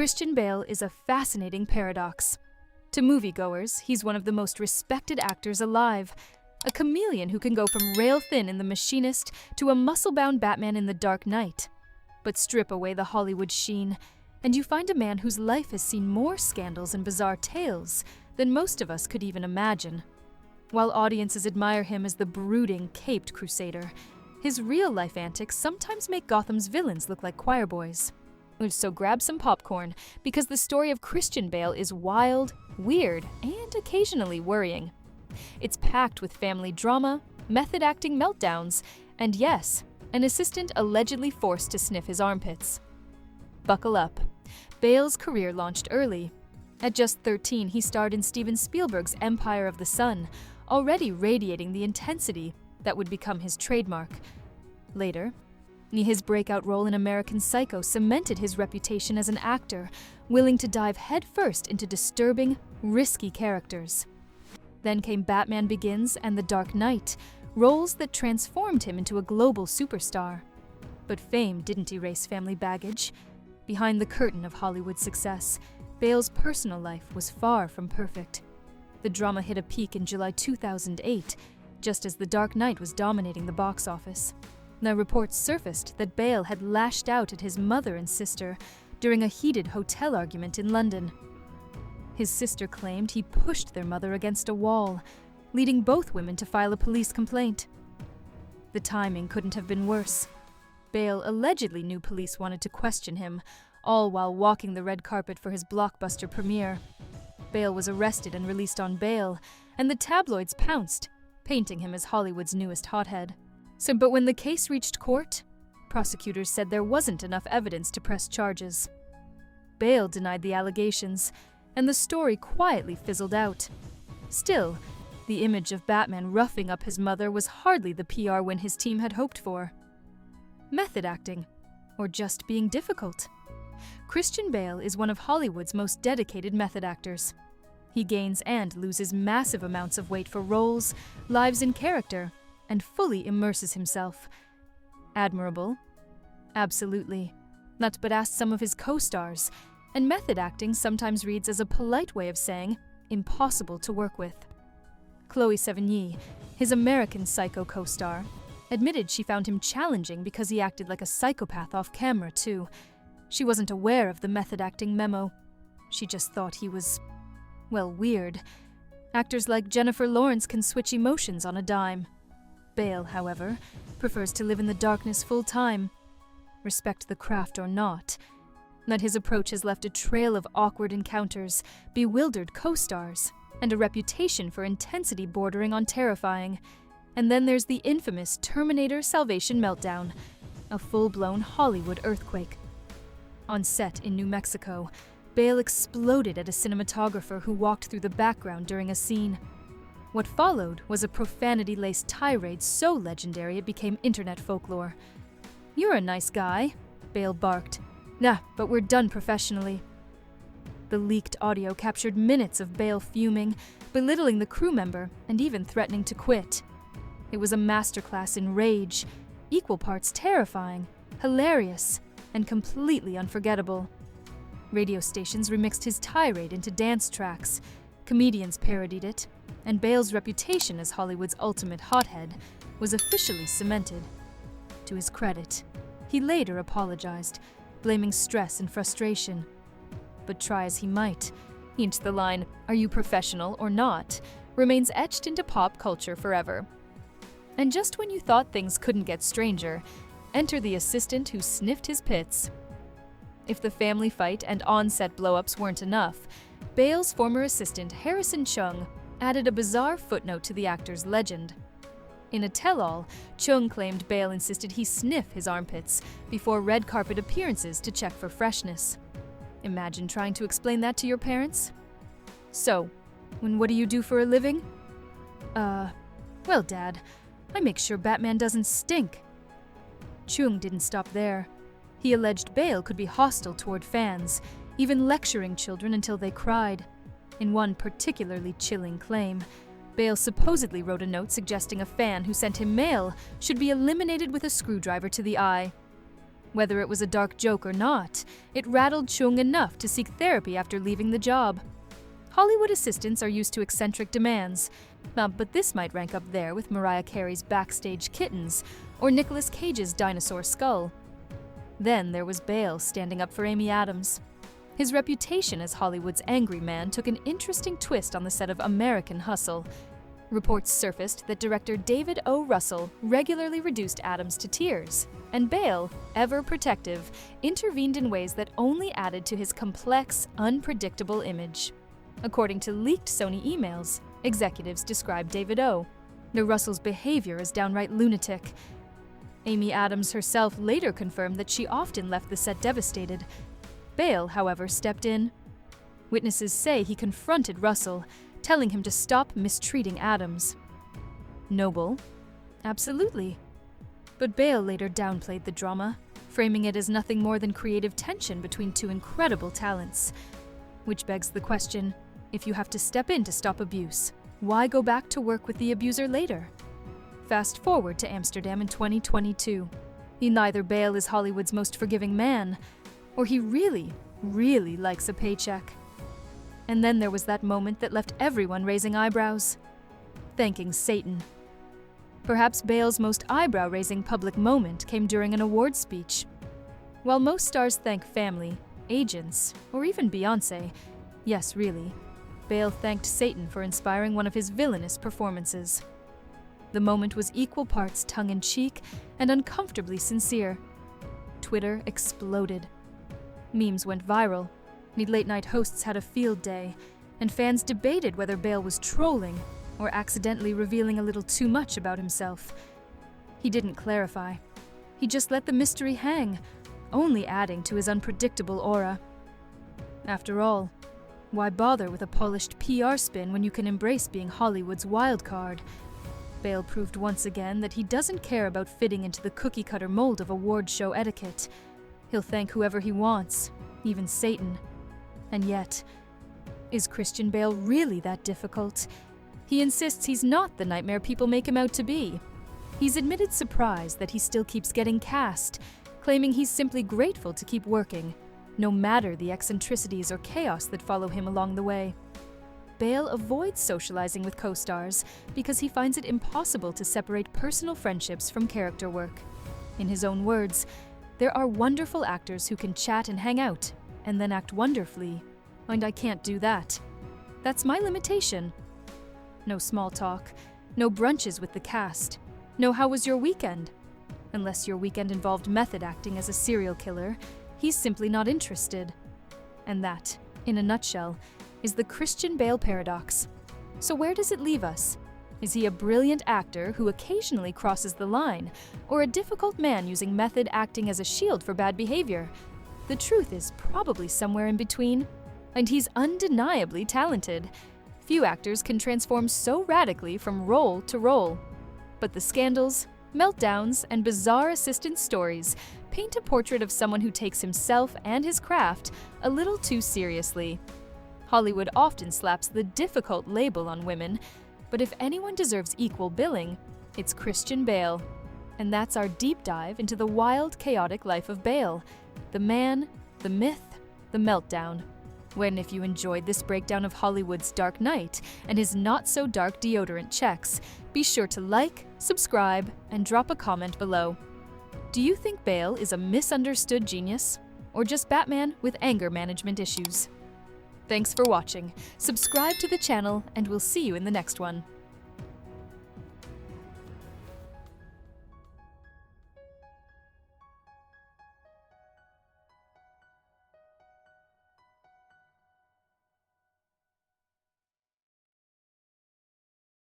Christian Bale is a fascinating paradox. To moviegoers, he's one of the most respected actors alive, a chameleon who can go from rail thin in The Machinist to a muscle-bound Batman in The Dark Knight. But strip away the Hollywood sheen, and you find a man whose life has seen more scandals and bizarre tales than most of us could even imagine. While audiences admire him as the brooding, caped crusader, his real-life antics sometimes make Gotham's villains look like choir boys. So grab some popcorn, because the story of Christian Bale is wild, weird, and occasionally worrying. It's packed with family drama, method acting meltdowns, and yes, an assistant allegedly forced to sniff his armpits. Buckle up. Bale's career launched early. At just 13, he starred in Steven Spielberg's Empire of the Sun, already radiating the intensity that would become his trademark. Later, his breakout role in American Psycho cemented his reputation as an actor, willing to dive headfirst into disturbing, risky characters. Then came Batman Begins and The Dark Knight, roles that transformed him into a global superstar. But fame didn't erase family baggage. Behind the curtain of Hollywood success, Bale's personal life was far from perfect. The drama hit a peak in July 2008, just as The Dark Knight was dominating the box office. Now reports surfaced that Bale had lashed out at his mother and sister during a heated hotel argument in London. His sister claimed he pushed their mother against a wall, leading both women to file a police complaint. The timing couldn't have been worse. Bale allegedly knew police wanted to question him, all while walking the red carpet for his blockbuster premiere. Bale was arrested and released on bail, and the tabloids pounced, painting him as Hollywood's newest hothead. But when the case reached court, prosecutors said there wasn't enough evidence to press charges. Bale denied the allegations, and the story quietly fizzled out. Still, the image of Batman roughing up his mother was hardly the PR win his team had hoped for. Method acting, or just being difficult. Christian Bale is one of Hollywood's most dedicated method actors. He gains and loses massive amounts of weight for roles, lives in character, and fully immerses himself. Admirable? Absolutely. But ask some of his co-stars, and method acting sometimes reads as a polite way of saying impossible to work with. Chloe Sevigny, his American Psycho co-star, admitted she found him challenging because he acted like a psychopath off camera, too. She wasn't aware of the method acting memo. She just thought he was, well, weird. Actors like Jennifer Lawrence can switch emotions on a dime. Bale, however, prefers to live in the darkness full time. Respect the craft or not. That his approach has left a trail of awkward encounters, bewildered co-stars, and a reputation for intensity bordering on terrifying. And then there's the infamous Terminator Salvation Meltdown, a full-blown Hollywood earthquake. On set in New Mexico, Bale exploded at a cinematographer who walked through the background during a scene. What followed was a profanity-laced tirade so legendary it became internet folklore. "You're a nice guy," Bale barked. "Nah, but we're done professionally." The leaked audio captured minutes of Bale fuming, belittling the crew member, and even threatening to quit. It was a masterclass in rage, equal parts terrifying, hilarious, and completely unforgettable. Radio stations remixed his tirade into dance tracks, comedians parodied it, and Bale's reputation as Hollywood's ultimate hothead was officially cemented. To his credit, he later apologized, blaming stress and frustration. But try as he might, the line, "Are you professional or not?" remains etched into pop culture forever. And just when you thought things couldn't get stranger, enter the assistant who sniffed his pits. If the family fight and on-set blow-ups weren't enough, Bale's former assistant Harrison Chung added a bizarre footnote to the actor's legend. In a tell-all, Chung claimed Bale insisted he sniff his armpits before red carpet appearances to check for freshness. Imagine trying to explain that to your parents. "So, what do you do for a living?" Well, Dad, I make sure Batman doesn't stink." Chung didn't stop there. He alleged Bale could be hostile toward fans, even lecturing children until they cried. In one particularly chilling claim, Bale supposedly wrote a note suggesting a fan who sent him mail should be eliminated with a screwdriver to the eye. Whether it was a dark joke or not, it rattled Chung enough to seek therapy after leaving the job. Hollywood assistants are used to eccentric demands, but this might rank up there with Mariah Carey's backstage kittens or Nicolas Cage's dinosaur skull. Then there was Bale standing up for Amy Adams. His reputation as Hollywood's angry man took an interesting twist on the set of American Hustle. Reports surfaced that director David O. Russell regularly reduced Adams to tears, and Bale, ever protective, intervened in ways that only added to his complex, unpredictable image. According to leaked Sony emails, executives described David O. Russell's behavior as downright lunatic. Amy Adams herself later confirmed that she often left the set devastated. Bale, however, stepped in. Witnesses say he confronted Russell, telling him to stop mistreating Adams. Noble? Absolutely. But Bale later downplayed the drama, framing it as nothing more than creative tension between two incredible talents. Which begs the question, if you have to step in to stop abuse, why go back to work with the abuser later? Fast forward to Amsterdam in 2022. Neither Bale is Hollywood's most forgiving man, or he really, really likes a paycheck. And then there was that moment that left everyone raising eyebrows. Thanking Satan. Perhaps Bale's most eyebrow-raising public moment came during an awards speech. While most stars thank family, agents, or even Beyoncé, yes, really, Bale thanked Satan for inspiring one of his villainous performances. The moment was equal parts tongue-in-cheek and uncomfortably sincere. Twitter exploded. Memes went viral. Late-night hosts had a field day, and fans debated whether Bale was trolling or accidentally revealing a little too much about himself. He didn't clarify. He just let the mystery hang, only adding to his unpredictable aura. After all, why bother with a polished PR spin when you can embrace being Hollywood's wild card? Bale proved once again that he doesn't care about fitting into the cookie-cutter mold of award show etiquette. He'll thank whoever he wants, even Satan. And yet, is Christian Bale really that difficult? He insists he's not the nightmare people make him out to be. He's admitted surprised that he still keeps getting cast, claiming he's simply grateful to keep working, no matter the eccentricities or chaos that follow him along the way. Bale avoids socializing with co-stars because he finds it impossible to separate personal friendships from character work. In his own words, there are wonderful actors who can chat and hang out, and then act wonderfully, and I can't do that. That's my limitation. No small talk, no brunches with the cast, no how was your weekend? Unless your weekend involved method acting as a serial killer, he's simply not interested. And that, in a nutshell, is the Christian Bale Paradox. So where does it leave us? Is he a brilliant actor who occasionally crosses the line, or a difficult man using method acting as a shield for bad behavior? The truth is probably somewhere in between. And he's undeniably talented. Few actors can transform so radically from role to role. But the scandals, meltdowns, and bizarre assistant stories paint a portrait of someone who takes himself and his craft a little too seriously. Hollywood often slaps the difficult label on women, but if anyone deserves equal billing, it's Christian Bale. And that's our deep dive into the wild, chaotic life of Bale, the man, the myth, the meltdown. When, if you enjoyed this breakdown of Hollywood's Dark Knight and his not-so-dark deodorant checks, be sure to like, subscribe, and drop a comment below. Do you think Bale is a misunderstood genius, or just Batman with anger management issues? Thanks for watching, subscribe to the channel, and we'll see you in the next one.